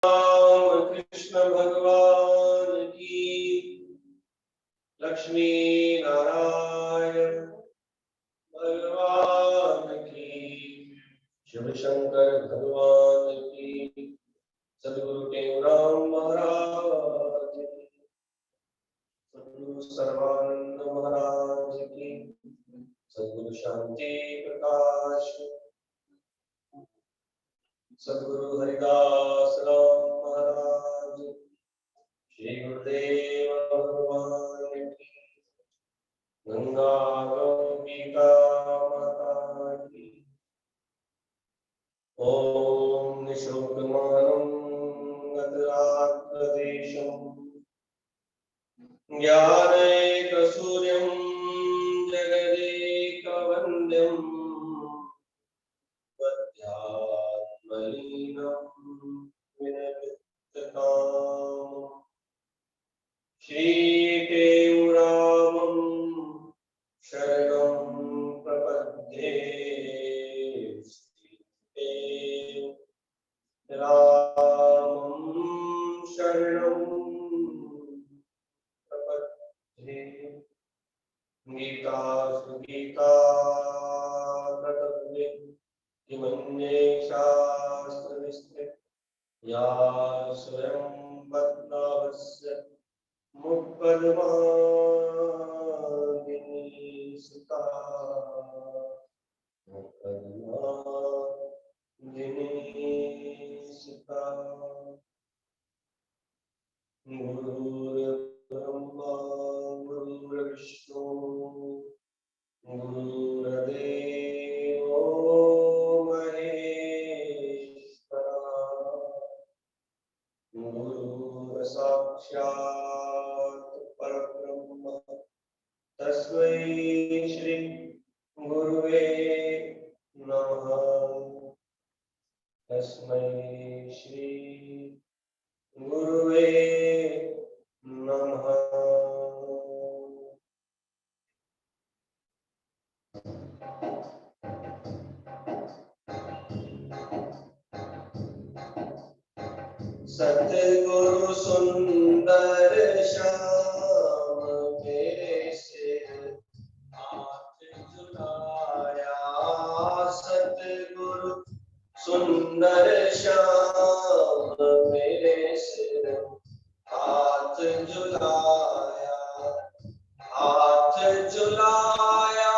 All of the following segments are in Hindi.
कृष्ण भगवान की, लक्ष्मी नारायण भगवान की, शिव शंकर भगवान की, सद्गुरु टेऊराम महाराज की, सद्गुरु सर्वानंद महाराज की, सद्गुरु शांति प्रकाश, सद्गुरु हरिदास राम महाराज, श्री गुरुदेव भगवान की, गंगा गंगा माता की। ओम निशोकमानं गतरात्मदेशं ज्ञानैकसूर्यं जगदेकवन्द्यं मलीनं विनमितकामं श्रीकेयूरामं शरणं प्रपद्ये। रामं शरणं प्रपद्ये। गीता सुगीता प्रपद्ये किमन्ये शास्त्रविस्तृत या स्वयं पद्मावस्य मुक्पद्मादिनी सुता सुता। गुरुर्ब्रह्मा गुरुर्विष्णु गुरुर्देवो महेश्वरः गुरुर्साक्षात् परब्रह्म तस्मै श्री गुरुवे नमः। तस्मै श्री गुरुवे नमः। सतगुरु सुंदर श्याम मेरे सिर हाथ झुकाया। सतगुरु सुंदर श्याम मेरे सिर हाथ झुलाया। हाथ झुलाया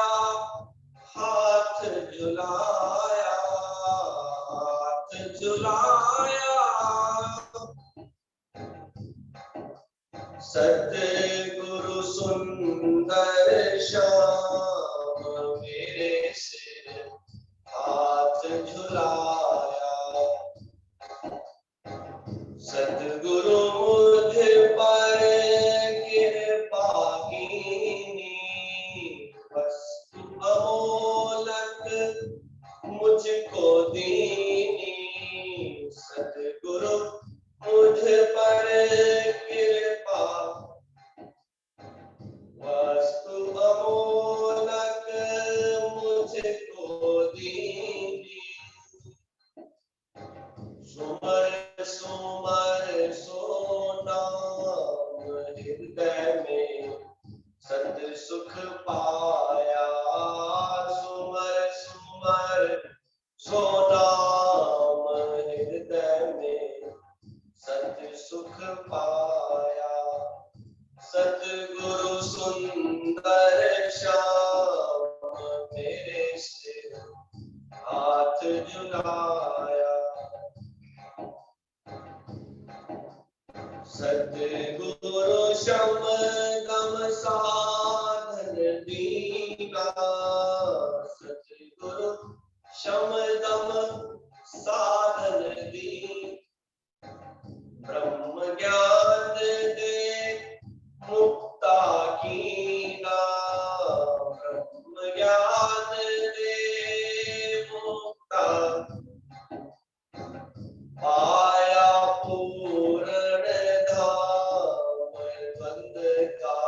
हाथ झुलाया हाथ झुलाया। सतगुरु सुंदर श्याम मेरे सिर हाथ झुलाया। सतगुरु मुझ पर कृपा कीनी। वस्तु अमोलक मुझको दीनी। सतगुरु मुझ पर कृपा वस्तु अमोलक मुझको दीनी। सुमर सुमर सो नाम हृदय में सत सुख पाया। सुमर सुमर सो नाम हृदय में सत सुख पाया। सतगुरु सुंदर श्याम मेरे सिर हाथ झुलाया। सतगुरु शम दम साधन दीना। सतगुरु शम दम साधन दी। ब्रह्म ज्ञान दे मुक्ता कीना। ब्रह्म ज्ञान दे मुक्ता पाया। पूर्ण धाम बंद का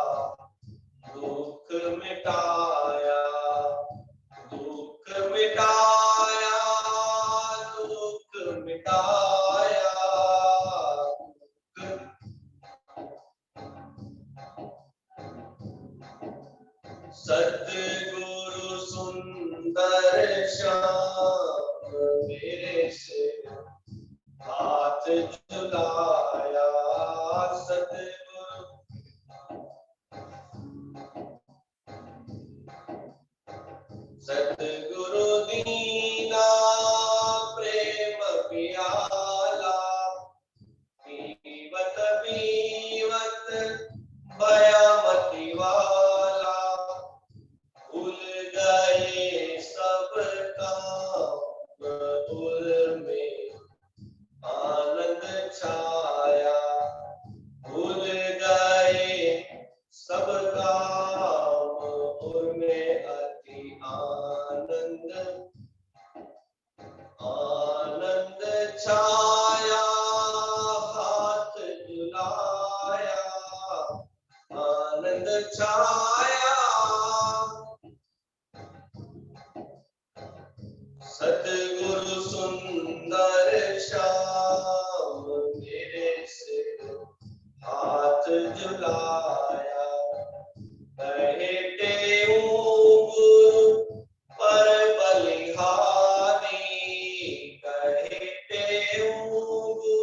सतगुरु सुंदर श्याम मेरे से हाथ झुलाया। सतगुरु दीना प्रेम प्याला, पीवत पीवत भया मति वाला, भूल गए सब काम उनमें आनंद छाया। भूल गए सब काम उनमें अति आनंद आनंद छाया। हाथ झुलाया आनंद छाया। सतगुरु सुंदर श्याम मेरे से हाथ झुलाया। कहे गुरु पर बलिहारी, कहे गुरु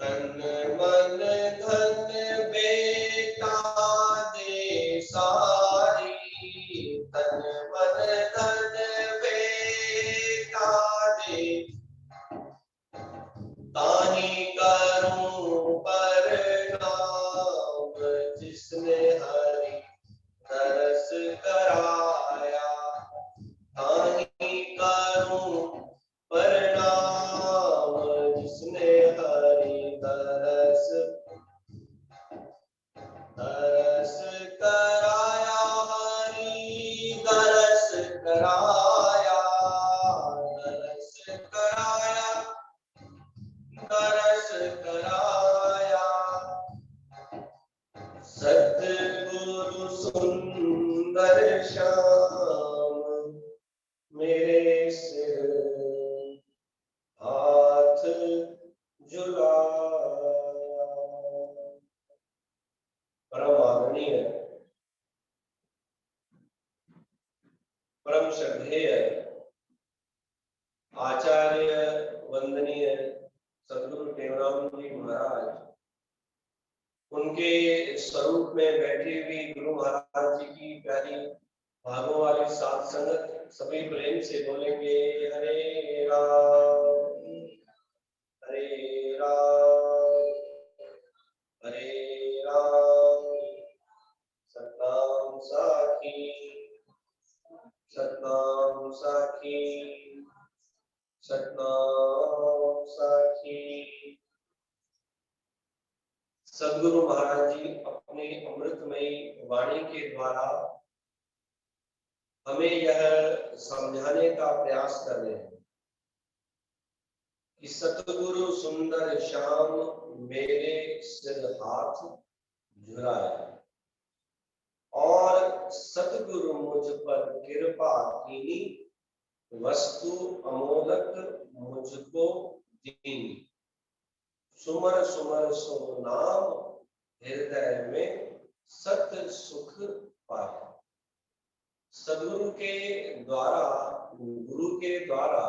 तन मन धन बेटा दे सारी, तन मन धन बेटा दे ताही करूं प्रणाम। जिसने हरि तरस कराया, ताही करूं प्रणाम। जिसने हरि तरस कराया, हरि तरस कराया, तरस कराया, तरस कराया। सतगुरु सुंदर श्याम मेरे सिर हाथ झुलाया। परम आदरणीय, परम श्रद्धेय आचार्य वंदनीय सदगुरु टेवराम जी महाराज, उनके स्वरूप में बैठी हुई गुरु महाराज जी की प्यारी भागों वाली सात संगत, सभी प्रेम से बोलेंगे हरे राम हरे राम हरे राम। सतनाम साखी, सतनाम साखी, सतनाम साखी। सदगुरु महाराज जी अपने अमृतमयी वाणी के द्वारा हमें यह समझाने का प्रयास कर रहे हैं कि सतगुरु सुंदर श्याम मेरे सिर हाथ झुलाया, और सतगुरु मुझ पर कृपा कीनी, वस्तु अमोलक मुझको दीनी। सुमर सुमर सो नाम हृदय में सत सुख पाया। सदगुरु के द्वारा, गुरु के द्वारा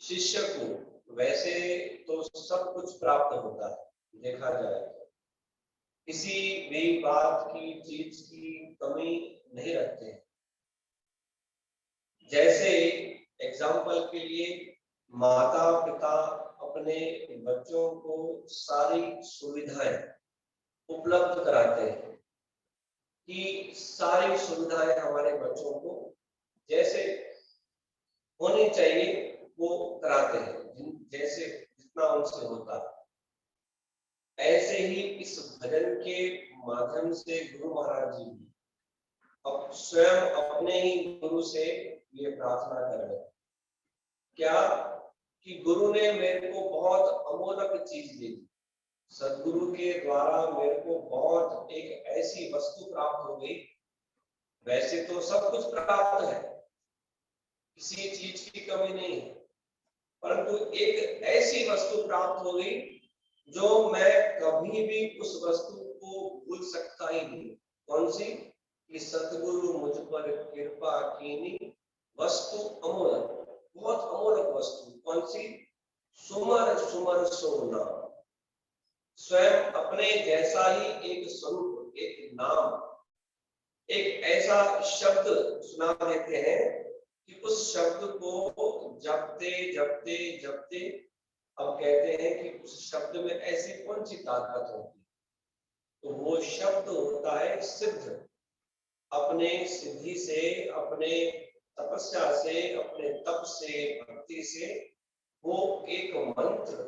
शिष्य को वैसे तो सब कुछ प्राप्त होता है, देखा जाए किसी भी बात की, चीज की कमी नहीं रखते हैं। जैसे एग्जाम्पल के लिए माता पिता अपने बच्चों को सारी सुविधाएं उपलब्ध कराते हैं कि सारी सुविधाएं हमारे बच्चों को जैसे होनी चाहिए वो कराते हैं, जैसे जितना उनसे होता है। ऐसे ही इस भजन के माध्यम से गुरु महाराज जी अब स्वयं अपने ही गुरु से ये प्रार्थना कर रहे हैं, क्या कि गुरु ने मेरे को बहुत अमोलक चीज दी। सदगुरु के द्वारा मेरे को बहुत एक ऐसी वस्तु प्राप्त हो गई। वैसे तो सब कुछ प्राप्त है, किसी चीज की कमी नहीं है, परंतु एक ऐसी वस्तु प्राप्त हो गई जो मैं कभी भी उस वस्तु को भूल सकता ही नहीं। कौन सी? कि सतगुरु मुझ पर कृपा कीनी वस्तु अमोलक, बहुत अमोलक वस्तु। कौन सी? सुमर सुमर सोना। स्वयं अपने जैसा ही एक स्वरूप, एक नाम, एक ऐसा शब्द सुना देते हैं कि उस शब्द को जपते जपते जपते अब कहते हैं कि उस शब्द में ऐसी कौन सी ताकत होती, तो वो शब्द होता है सिद्ध। अपने सिद्धि से, अपने तपस्या से, अपने तप से, भक्ति से वो एक मंत्र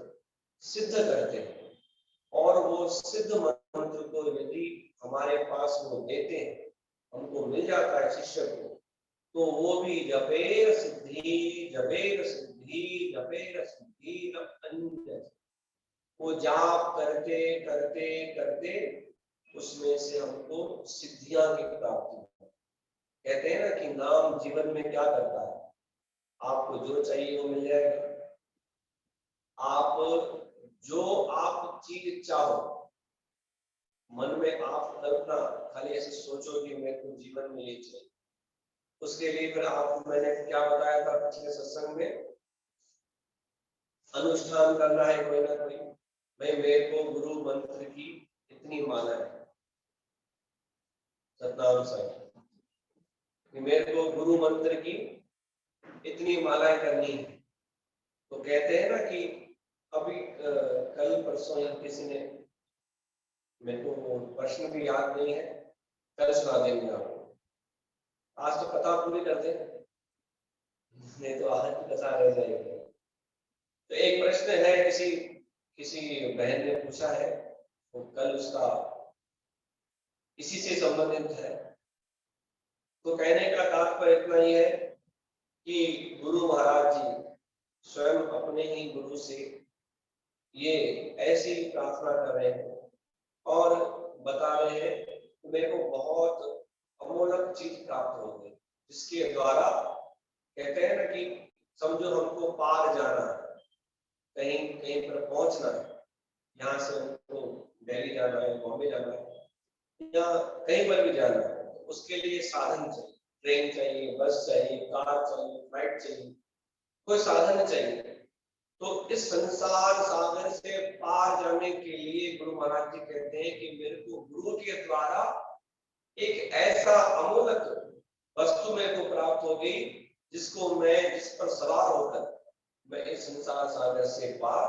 सिद्ध करते हैं। और वो सिद्ध मंत्र को यदि हमारे पास वो देते हैं, हमको मिल जाता है शिष्य को, तो वो भी जपेर सिद्धि जपेर सिद्धि जपेर सिद्धि अन्य, वो जाप करते करते करते उसमें से हमको सिद्धियां की प्राप्ति होती है। कहते हैं ना कि नाम जीवन में क्या करता है, आपको जो चाहिए वो मिल जाएगा। आप जो आप चीज चाहो, मन में आप कल्पना खाली ऐसे सोचो कि मेरे को जीवन में ये चाहिए, उसके लिए फिर आपको मैंने क्या बताया था पिछले सत्संग में, अनुष्ठान करना है कोई ना कोई। भाई मेरे को गुरु मंत्र की इतनी माला है, सतनाम साहब, मेरे को गुरु मंत्र की इतनी मालाएं करनी है। तो कहते हैं ना कि अभी कल परसों या किसी ने, मेरे को वो प्रश्न भी याद नहीं है, कल सुना देंगे आपको। आज तो कथा पूरी कर दे, नहीं तो आज की कथा रह जाएगी। तो एक प्रश्न है, किसी बहन ने पूछा है, वो कल उसका इसी से संबंधित है। तो कहने का तात्पर्य इतना ही है कि गुरु महाराज जी स्वयं अपने ही गुरु से ये ऐसी प्रार्थना कर रहे हैं और बता रहे हैं कि मेरे को बहुत अमोलक चीज प्राप्त हो गई, जिसके द्वारा कहते हैं ना कि समझो हमको पार जाना है, कहीं कहीं पर पहुंचना है, यहाँ से हमको दिल्ली जाना है, बॉम्बे जाना है, या कहीं पर भी जाना है, तो उसके लिए साधन चाहिए, ट्रेन चाहिए, बस चाहिए, कार चाहिए, फ्लाइट चाहिए, कोई साधन चाहिए। तो इस संसार सागर से पार जाने के लिए गुरु महाराज जी कहते हैं कि मेरे को गुरु के द्वारा एक ऐसा अमोलक वस्तु मेरे को प्राप्त हो गई, जिस पर सवार होकर मैं इस संसार सागर से पार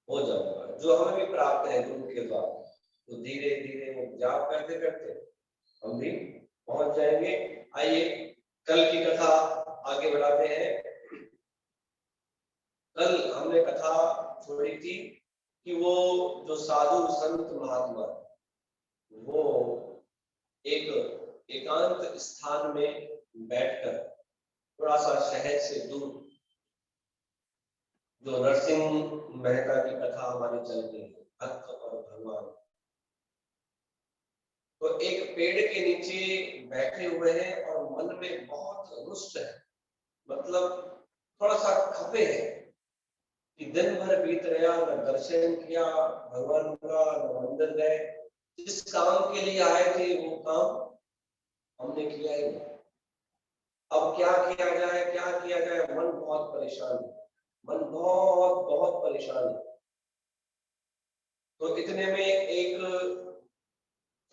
हो जाऊंगा, जो हमें भी प्राप्त है गुरु के द्वारा। तो धीरे धीरे वो जाप करते करते हम भी पहुंच जाएंगे। आइए कल की कथा आगे बढ़ाते हैं। कल हमने कथा छोड़ी थी कि वो जो साधु संत महात्मा, वो एक एकांत स्थान में बैठकर थोड़ा सा शहर से दूर, जो नरसिंह मेहता की कथा हमारी चल रही है, भक्त और भगवान, तो एक पेड़ के नीचे बैठे हुए हैं और मन में बहुत रुष्ट है, मतलब थोड़ा सा खपे है कि दिन भर बीत गया, न दर्शन किया भगवान का, न मंदिर गए, जिस काम के लिए आए थे वो काम हमने किया ही नहीं। अब क्या किया जाए, क्या किया जाए, मन बहुत परेशान है, मन बहुत बहुत परेशान है। तो इतने में एक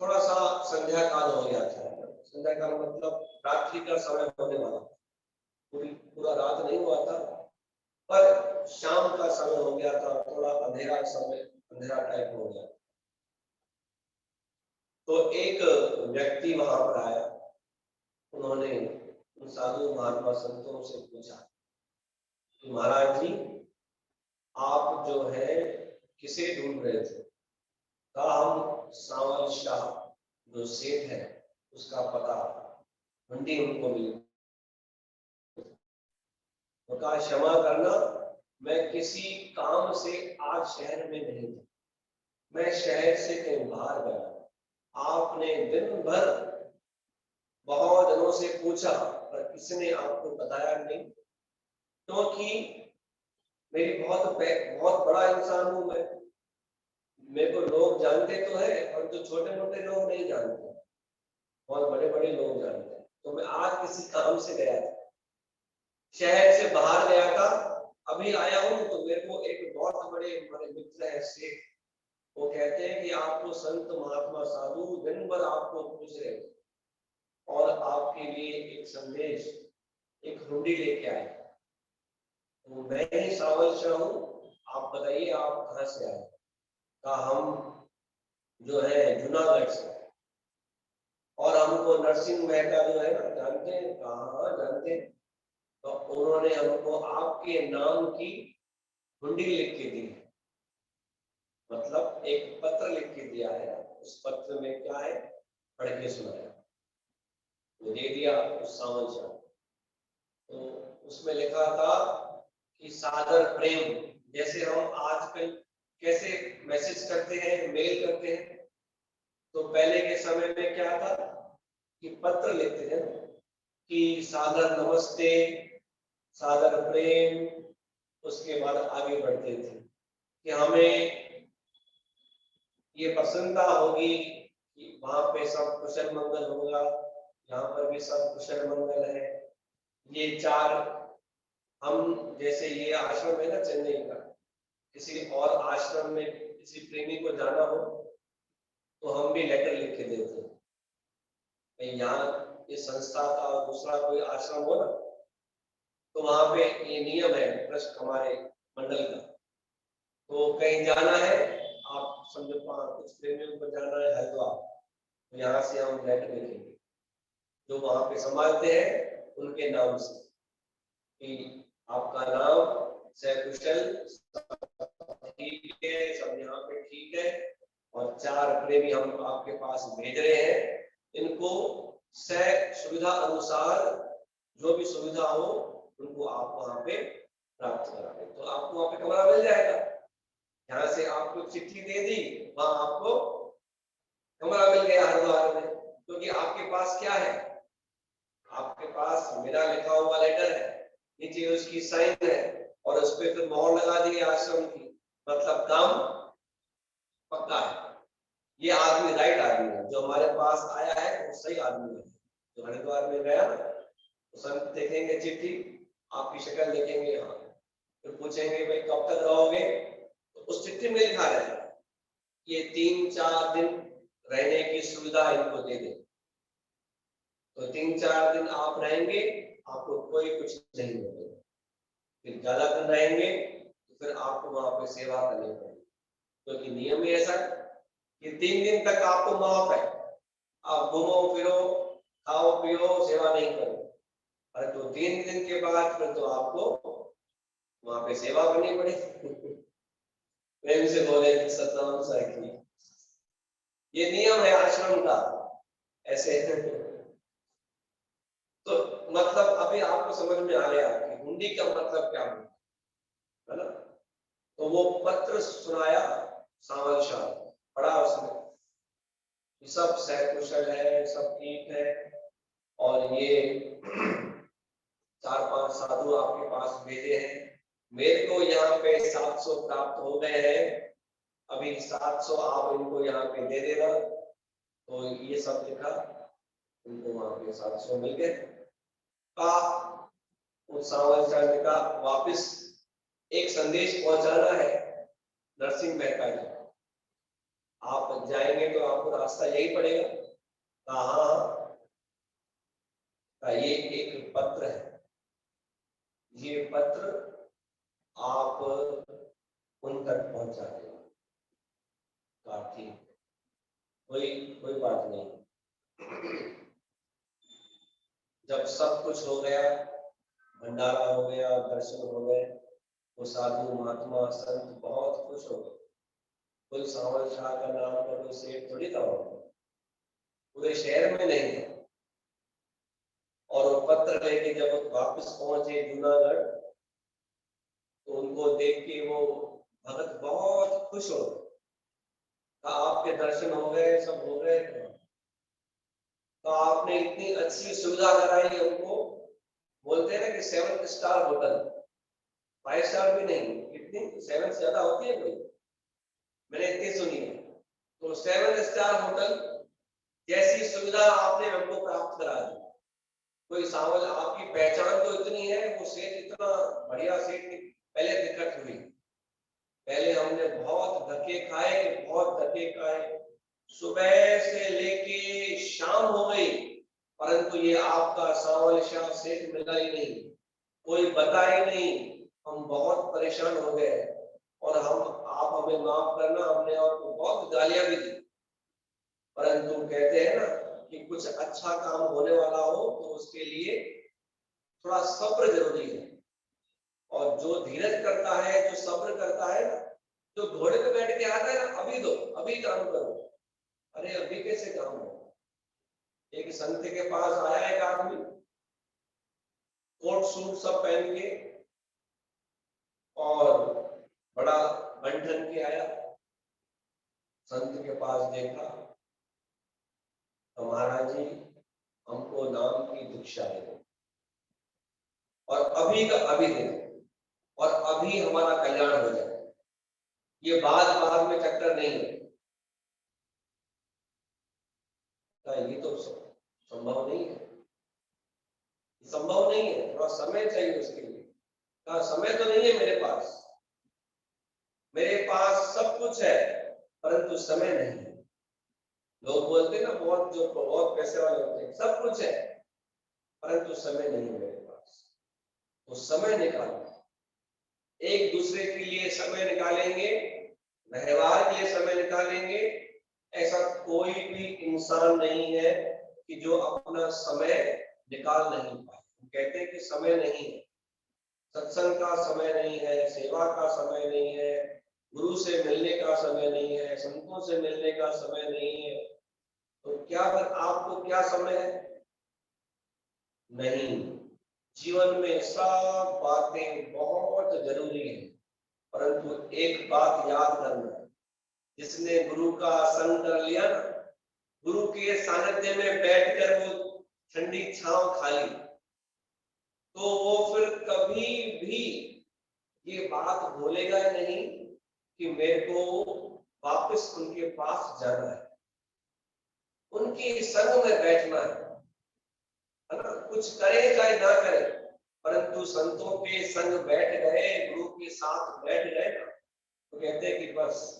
थोड़ा सा संध्या काल हो गया था। संध्या काल मतलब रात्रि का समय होने वाला, पूरा रात नहीं हुआ था, पर शाम का समय हो गया था, थोड़ा अंधेरा समय, अंधेरा टाइप हो गया। तो एक व्यक्ति वहां पर आया, उन्होंने उन साधु महात्मा संतों से पूछा कि महाराज जी आप जो है किसे ढूंढ रहे थे? कहा हम सांवल शाह जो सेठ है उसका पता मंडी उनको मिली। तो कहा क्षमा करना, मैं किसी काम से आज शहर में नहीं था, मैं शहर से कहीं बाहर गया। आपने दिन भर बहुत दिनों से पूछा पर किसी ने आपको बताया नहीं, क्योंकि मेरी बहुत बड़ा इंसान हूं मैं, मेरे को लोग जानते तो है, और जो छोटे मोटे लोग नहीं जानते, बहुत बड़े बड़े लोग जानते हैं। तो मैं आज किसी काम से गया था, शहर से बाहर गया था, अभी आया हूँ, तो मेरे को एक बहुत बड़े हमारे मित्र है शेख, वो कहते हैं कि आपको संत महात्मा साधु दिन भर आपको पूछ रहे हैं और आपके लिए एक संदेश, एक हुंडी लेके आए। तो मैं ही सावल शाह हूँ, आप बताइए आप कहाँ से आए? कहा हम जो है जूनागढ़ से, और हमको नरसिंह मेहता जो है ना जानते हैं? कहा जानते हैं। तो उन्होंने हमको आपके नाम की हुंडी लिख के दी, मतलब एक पत्र लिख के दिया है। उस पत्र में क्या है, पढ़ के सुनाया, वो दे दिया उस सावन शाह। तो उसमें लिखा था कि सादर प्रेम, जैसे हम आजकल कैसे मैसेज करते हैं, मेल करते हैं, तो पहले के समय में क्या था कि पत्र लिखते थे कि सादर नमस्ते, सादर प्रेम, उसके बाद आगे बढ़ते थे कि हमें ये प्रसन्नता होगी कि वहां पे सब कुशल मंगल होगा, यहाँ पर भी सब कुशल मंगल है। ये चार, हम जैसे ये आश्रम है ना चेन्नई का, किसी और आश्रम में किसी प्रेमी को जाना हो तो हम भी लेटर लिख के देते हैं। यहाँ इस संस्था का दूसरा कोई आश्रम हो ना, तो वहां पे ये नियम है ट्रस्ट हमारे मंडल का, तो कहीं जाना है, आप समझो कुछ प्रेमियों को जाना है हरिद्वार, तो यहाँ से हम लेटर लिखेंगे जो वहां पे संभालते हैं उनके नाम से कि आपका नाम सकुशल, ठीक है, सब यहाँ पे ठीक है, और चार प्रेमी हम आपके पास भेज रहे हैं, इनको सुविधा अनुसार जो भी सुविधा हो उनको आप वहां पे प्राप्त कराएं। तो आपको वहां पे कमरा मिल जाएगा। यहाँ से आपको चिट्ठी दे दी, वहां आपको कमरा मिल गया हरिद्वार में, क्योंकि आपके पास क्या है, आपके पास मेरा लिखा हुआ लेटर है, नीचे उसकी साइन है, और उस पर फिर मोहर लगा दी आश्रम की, मतलब काम पक्का है। ये आदमी राइट आदमी है, जो हमारे पास आया है वो सही आदमी है। जो हरिद्वार में गया ना, तो संत देखेंगे चिट्ठी, आपकी शक्ल देखेंगे, यहाँ फिर पूछेंगे भाई कब तक रहोगे, तो उस चिट्ठी में लिखा रहेगा ये 3-4 दिन रहने की सुविधा इनको दे दे। तो 3-4 दिन आप रहेंगे, आपको कोई कुछ नहीं मिलेगा। फिर ज्यादा दिन रहेंगे तो फिर आपको वहां पे सेवा करनी पड़ेगी, क्योंकि नियम ही ऐसा कि 3 दिन तक आपको माफ है, आप घूमो फिरो, खाओ पियो, सेवा नहीं करो। अरे तो 3 दिन के बाद फिर तो आपको वहां पे सेवा करनी पड़ेगी। प्रेम से बोले सतनाम साखी, ये नियम है आश्रम का, ऐसे। तो मतलब अभी आपको समझ में आ गया कि हुंडी का मतलब क्या है ना? तो वो पत्र सुनाया सावल शाह, पढ़ा उसने, सब सकुशल है, सब ठीक है, और ये 4-5 साधु आपके पास भेजे हैं, मेरे को यहाँ पे 700 प्राप्त हो गए हैं, अभी 700 आप इनको यहाँ पे दे देना। तो ये सब लिखा, उनको वहां पे 700 मिल गए। का सावल शाह ने कहा वापिस एक संदेश पहुंचाना है नरसिंह मेहता जी, आप जाएंगे तो आपको रास्ता यही पड़ेगा। कहा ये एक पत्र है, ये पत्र आप उन तक पहुंचा दें। कहा ठीक, कोई कोई बात नहीं। जब सब कुछ हो गया, भंडारा हो गया, दर्शन हो गए, वो साधु महात्मा संत बहुत खुश हो गए। कोई सावल शाह का नाम का कोई सेठ थोड़ी था, पूरे शहर में नहीं था। और वो पत्र लेके जब वापस पहुंचे जूनागढ़, तो उनको देख के वो भगत बहुत खुश हो गए। आपके दर्शन हो गए, सब हो गए, तो आपने इतनी अच्छी सुविधा कराई हमको। बोलते हैं ना कि 7 स्टार होटल, 5 स्टार भी नहीं, इतनी 7 से ज्यादा होती है कोई, मैंने इतनी सुनी है। तो 7 स्टार होटल जैसी सुविधा आपने हमको प्राप्त करा दी। कोई सावल आपकी पहचान तो इतनी है, वो सेठ इतना बढ़िया सेठ पहले दिक्कत हुई। पहले हमने बहुत धक्के खाए, बहुत धक्के खाए, सुबह से लेके शाम हो गई, परंतु ये आपका सावल शाह सेठ मिला ही नहीं, कोई बता ही नहीं। हम बहुत परेशान हो गए और आप हमें माफ करना, हमने आपको बहुत गालियां भी दी। परंतु कहते हैं ना कि कुछ अच्छा काम होने वाला हो तो उसके लिए थोड़ा सब्र जरूरी है। और जो धीरज करता है, जो सब्र करता है ना, जो घोड़े पे बैठ के आता है ना, अभी दो, अभी काम करो, अरे अभी कैसे काम हो। एक संत के पास आया एक आदमी, कोट सूट सब पहन के और बड़ा बंठन के आया। संत के पास देखा, तो महाराज जी हमको नाम की दीक्षा दे दो और अभी का अभी दे दो और अभी हमारा कल्याण हो जाए, ये बाद में चक्कर नहीं है। ये तो संभव नहीं है, संभव नहीं है, थोड़ा समय चाहिए उसके लिए। कहा समय तो नहीं है मेरे पास, मेरे पास सब कुछ है परंतु समय नहीं है। लोग बोलते हैं ना, बहुत जो बहुत पैसे वाले होते हैं, सब कुछ है परंतु समय नहीं है मेरे पास। तो समय निकालो, एक दूसरे के लिए समय निकालेंगे, व्यवहार के लिए समय निकालेंगे। ऐसा कोई भी इंसान नहीं है कि जो अपना समय निकाल नहीं पाए। हम कहते हैं कि समय नहीं है, सत्संग का समय नहीं है, सेवा का समय नहीं है, गुरु से मिलने का समय नहीं है, संतों से मिलने का समय नहीं है। तो क्या फिर आपको क्या समय है? नहीं। जीवन में सब बातें बहुत जरूरी है, परंतु एक बात याद करना, जिसने गुरु का संग कर लिया ना, गुरु के सानिध्य में बैठकर वो ठंडी छांव खा ली, तो वो फिर कभी भी ये बात भूलेगा नहीं कि मेरे को वापस उनके पास जाना है, उनके संग में बैठना है ना। कुछ करे चाहे ना करे, परंतु संतों के संग बैठ गए, गुरु के साथ बैठ गए ना, तो कहते हैं कि बस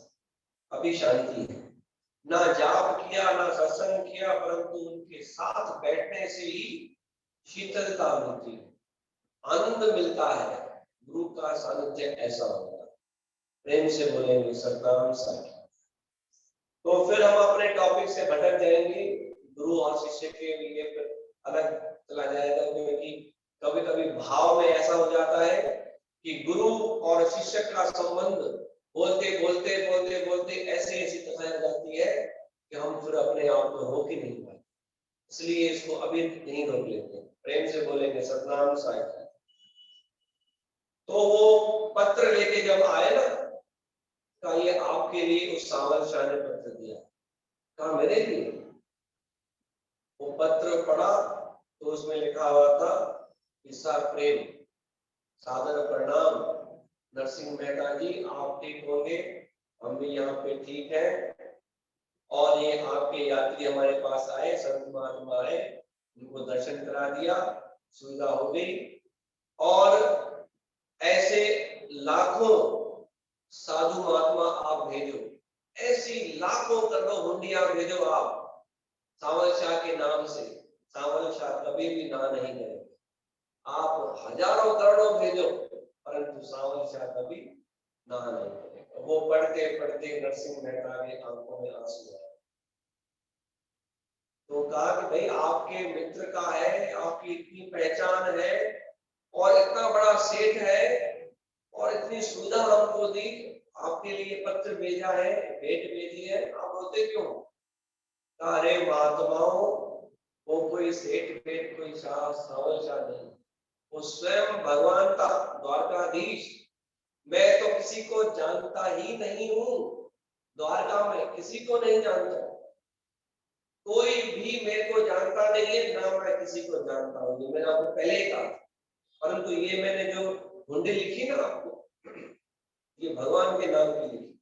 अभी शांति है। ना जाप किया ना सत्संग किया, परंतु उनके साथ बैठने से ही शीतलता मिलती है, आनंद मिलता है। गुरु का सानिध्य ऐसा होता है। प्रेम से बोलेंगे सतनाम साखी। तो फिर हम अपने टॉपिक से भटक जाएंगे, गुरु और शिष्य के लिए फिर अलग चला जाएगा, क्योंकि कभी कभी भाव में ऐसा हो जाता है कि गुरु और शिष्य का संबंध बोलते बोलते बोलते बोलते ऐसे ऐसी कथाएं हो जाती है कि हम फिर अपने आप को रोक ही नहीं पाते। इसलिए इसको अभी नहीं रोक लेते। प्रेम से बोलेंगे सतनाम साखी। तो वो पत्र लेके जब आए ना, कहा ये आपके लिए उस सावल शाह ने पत्र दिया। कहा मेरे लिए? वो पत्र पढ़ा तो उसमें लिखा हुआ था, ईसा प्रेम, सादर प्रणाम, नरसिंह मेहता जी आप ठीक होंगे, हम भी यहाँ पे ठीक है। और ये आपके यात्री हमारे पास आए, संत महात्मा आए, उनको दर्शन करा दिया, सुविधा हो गई। और ऐसे लाखों साधु महात्मा आप भेजो, ऐसी लाखों करोड़ों हुंडियां भेजो आप सावल शाह के नाम से। सावल शाह कभी भी ना नहीं करेंगे। आप हजारों करोड़ों भेजो, परंतु सावल शाह कभी ना नहीं करेगा। वो पढ़ते पढ़ते नरसिंह मेहता के आंखों में आंसू आए। तो कहा कि भाई आपके मित्र का है, आपकी इतनी पहचान है और इतना बड़ा सेठ है और इतनी सुविधा हमको दी, आपके लिए पत्र भेजा है, भेंट भेजी है, आप रोते क्यों? अरे महात्माओं, वो कोई सेठ पेट कोई शाह सावल शाह नहीं, वो स्वयं भगवान का द्वारकाधीश। मैं तो किसी को जानता ही नहीं हूँ, द्वारका में किसी को नहीं जानता, कोई भी मेरे को जानता नहीं है, ना मैं किसी को जानता हूँ। ये मैंने आपको पहले ही कहा। परंतु ये मैंने जो हुंडी लिखी ना आपको, ये भगवान के नाम की लिखी।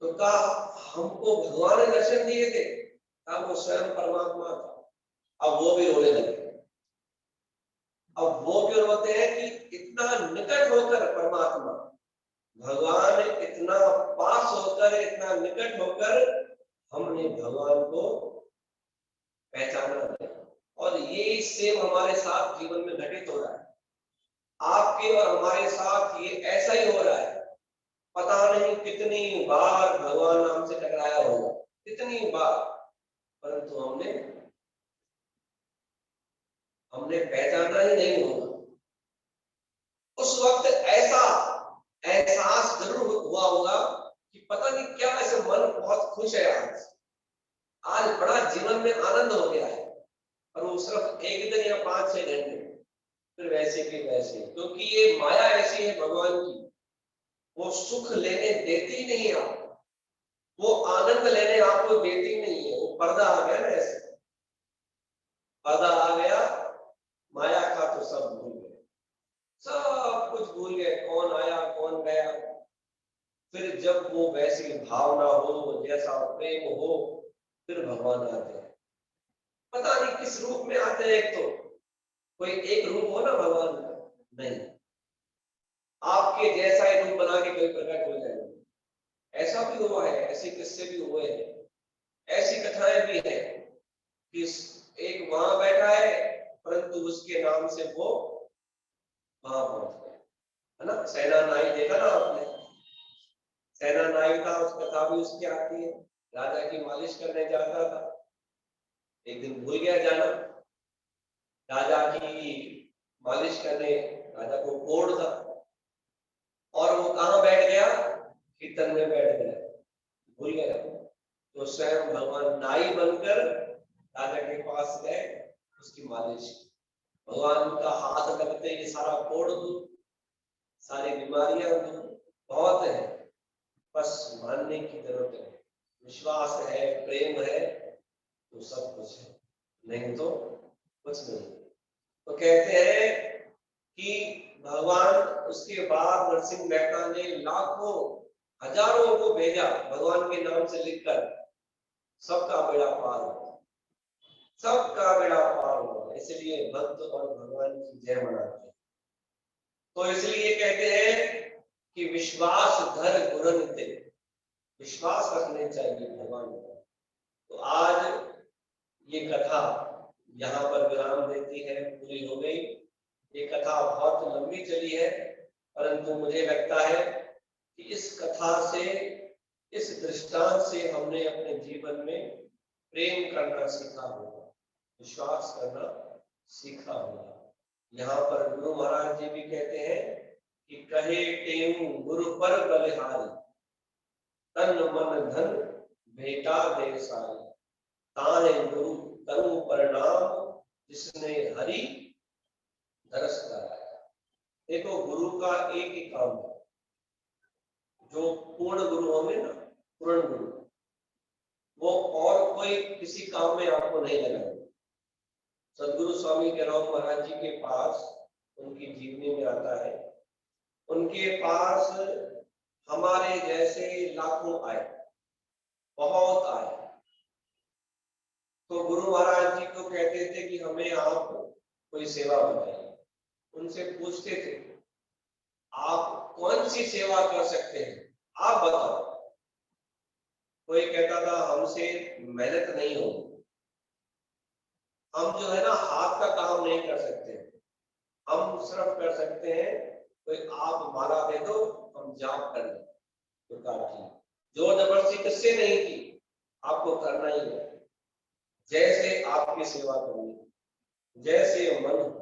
तो कहा हमको भगवान ने दर्शन दिए थे, कहा वो स्वयं परमात्मा था। अब वो भी रोने लगे। अब वो क्यों रोते हैं कि इतना निकट होकर परमात्मा, भगवान इतना पास होकर, इतना निकट होकर हमने भगवान को पहचाना नहीं। और ये सेम हमारे साथ जीवन में घटित हो रहा है। आपके और हमारे साथ ये ऐसा ही हो रहा है। पता नहीं कितनी बार भगवान नाम से टकराया होगा, कितनी बार, परंतु हमने पहचाना ही नहीं होगा। उस वक्त ऐसा एहसास जरूर हुआ होगा कि पता नहीं क्या, ऐसे मन बहुत खुश है, आज बड़ा जीवन में आनंद हो गया है। और वो सिर्फ एक दिन या 5-6 घंटे, फिर वैसे के वैसे, क्योंकि ये माया ऐसी है भगवान की, वो सुख लेने देती ही नहीं है आपको, वो आनंद लेने आपको देती नहीं है। वो पर्दा आ गया ना, ऐसे पर्दा आ गया, माया का तो सब भूल गए, सब कुछ भूल गए, कौन आया कौन गया। फिर जब वो वैसी भावना हो, जैसा प्रेम हो, फिर भगवान आते हैं। पता नहीं किस रूप में आते हैं। एक तो कोई एक रूप हो ना भगवान का, नहीं, आपके जैसा ही रूप बना के कोई प्रकट हो जाएगा। ऐसा भी हुआ है, ऐसे किस्से भी हुए हैं, ऐसी कथाएं भी है कि एक वहां बैठा है, परंतु उसके नाम से वो वहां पहुंच गया, है ना। सेना नाई देखा ना आपने, सेना नाई था, उस कथा भी उसकी आती है। राजा की मालिश करने जाता था, एक दिन भूल गया जाना, राजा की मालिश करने, राजा को कोढ़ था, और वो कहाँ बैठ गया, कीर्तन में बैठ गया, भूल गया। तो स्वयं भगवान नाई बनकर राजा के पास गए, उसकी मालिश, भगवान का हाथ लगते ये सारा कोढ़ दूर, सारी बीमारियां दूर, बहुत है, बस मानने की जरूरत है, विश्वास है, प्रेम है, तो सब कुछ है, नहीं तो कुछ नहीं। तो कहते हैं कि भगवान, उसके बाद नरसिंह मेहता ने लाखों हजारों को भेजा भगवान के नाम से लिखकर, सबका बेड़ा पार हुआ, सबका बेड़ा पार हुआ। इसलिए भक्त और भगवान की जय मनाते हैं। तो इसलिए कहते हैं कि विश्वास धर गुरन दे, विश्वास रखने चाहिए भगवान पर। तो आज ये कथा यहाँ पर विराम देती है, पूरी हो गई। ये कथा बहुत लंबी चली है, परंतु मुझे लगता है कि इस कथा से, इस दृष्टांत से हमने अपने जीवन में प्रेम करना सीखा होगा, विश्वास करना सीखा होगा। यहाँ पर गुरु महाराज जी भी कहते हैं कि कहे टेऊ गुरु पर बलिहारी, तन मन धन भेटा दे सारी, ताने गुरु तनु परिणाम, जिसने हरि दरस कराया। देखो, गुरु का एक ही काम है, जो पूर्ण गुरु होंगे ना, पूर्ण गुरु, वो और कोई किसी काम में आपको नहीं लगाएंगे। सदगुरु स्वामी केराव महाराज जी के पास, उनकी जीवनी में आता है, उनके पास हमारे जैसे लाखों आए, बहुत आए। तो गुरु महाराज जी को कहते थे कि हमें आप कोई सेवा बताइए। उनसे पूछते थे, आप कौन सी सेवा कर सकते हैं, आप बताओ। कोई कहता था हमसे मेहनत नहीं होगी, हम जो है ना हाथ का काम नहीं कर सकते, हम सिर्फ कर सकते हैं, कोई आप माला दे दो, हम जाप कर लें। तो कहा ठीक, जो जबरदस्ती किससे नहीं की, आपको करना ही है, जैसे आपकी सेवा करनी, जैसे मन हो।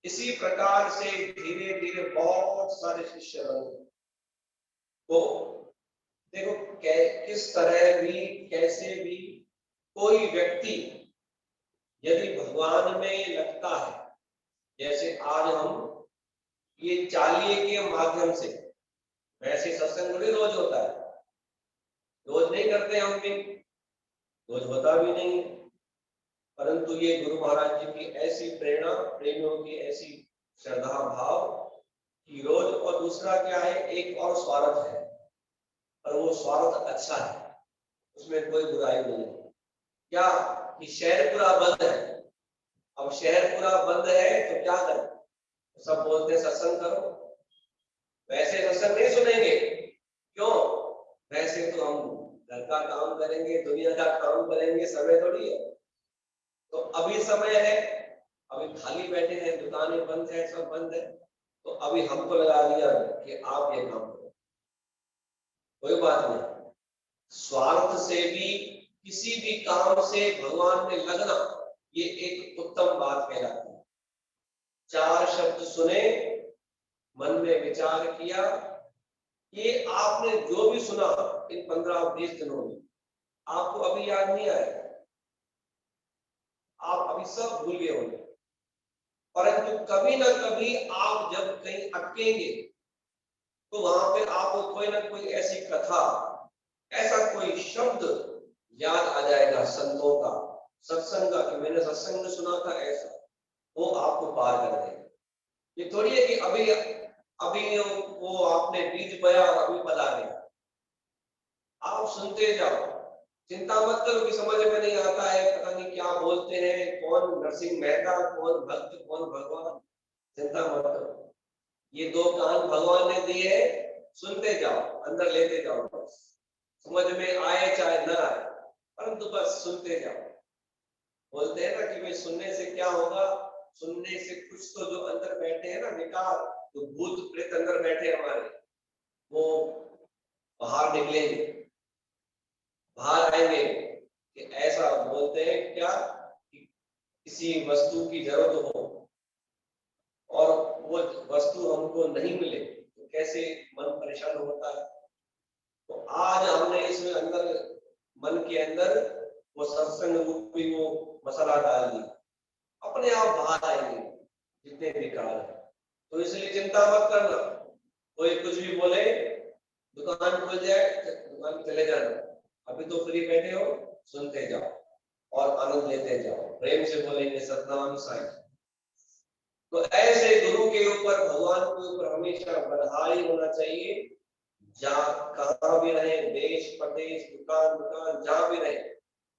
इसी प्रकार से धीरे धीरे बहुत सारे शिष्य बने। तो देखो, किस तरह भी, कैसे भी कोई व्यक्ति यदि भगवान में लगता है, जैसे आज हम ये चालीहे के माध्यम से, वैसे सत्संग थोड़ी रोज होता है, रोज नहीं करते हम भी, रोज होता भी नहीं, परंतु ये गुरु महाराज जी की ऐसी प्रेरणा, प्रेमियों की ऐसी श्रद्धा भाव कि रोज। और दूसरा क्या है, एक और स्वार्थ है, पर वो स्वार्थ अच्छा है, उसमें कोई बुराई नहीं है। क्या कि शहर पूरा बंद है, अब शहर पूरा बंद है तो क्या करें? तो सब बोलते हैं सत्संग करो, वैसे सत्संग नहीं सुनेंगे। क्यों? वैसे तो हम घर का काम करेंगे, दुनिया का काम करेंगे, समय थोड़ी है। तो अभी समय है, अभी खाली बैठे हैं, दुकानें बंद है, सब बंद है, तो अभी हमको लगा दिया कि आप ये काम करो, कोई बात नहीं। स्वार्थ से भी किसी भी काम से भगवान में लगना, ये एक उत्तम बात कहलाती है। 4 शब्द सुने, मन में विचार किया, ये आपने जो भी सुना इन 15-20 दिनों में, आपको अभी याद नहीं आएगा, आप अभी सब भूल गए होंगे। परंतु कभी ना कभी आप जब कहीं अटकेंगे तो वहां पे आपको कोई ना कोई ऐसी कथा, ऐसा कोई शब्द याद आ जाएगा संतों का, सत्संग का, कि मैंने सत्संग में सुना था ऐसा, वो आपको पार कर देगा। ये थोड़ी है कि अभी अभी वो आपने बीज बोया और अभी पला गया। आप सुनते जाओ, चिंता मत करो कि समझ में नहीं आता है, पता नहीं क्या बोलते हैं, कौन नरसिंह मेहता, कौन भक्त, कौन भगवान। चिंता मत करो, ये 2 कान भगवान ने दिए, सुनते जाओ, अंदर लेते जाओ, बस समझ में आए चाहे न आए, परंतु बस सुनते जाओ। बोलते हैं ना कि भाई सुनने से क्या होगा, सुनने से कुछ तो जो अंदर बैठे हैं ना विकार, तो भूत प्रेत अंदर बैठे हमारे, वो बाहर निकलेंगे, बाहर आएंगे। कि ऐसा बोलते हैं क्या कि किसी वस्तु की जरूरत हो और वो वस्तु हमको नहीं मिले तो कैसे मन परेशान होता है। तो आज हमने इसमें अंदर, मन के अंदर वो सत्संग रूपी वो मसाला डाल दिया, अपने आप बाहर आएंगे जितने विकार है। तो इसलिए चिंता मत करना, कोई कुछ भी बोले, दुकान खुल जाए दुकान में चले जाना, अभी तो फ्री बैठे हो, सुनते जाओ और आनंद लेते जाओ, प्रेम से बोलेंगे सतनाम साईं। तो ऐसे गुरु के ऊपर, भगवान के ऊपर हमेशा बधाई होना चाहिए। जहाँ कहाँ भी रहे, देश प्रदेश, दुकान दुकान जहाँ भी रहे,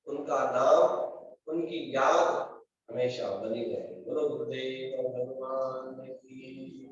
उनका नाम, उनकी याद हमेशा बनी रहे। गुरु गुरुदेव भगवान की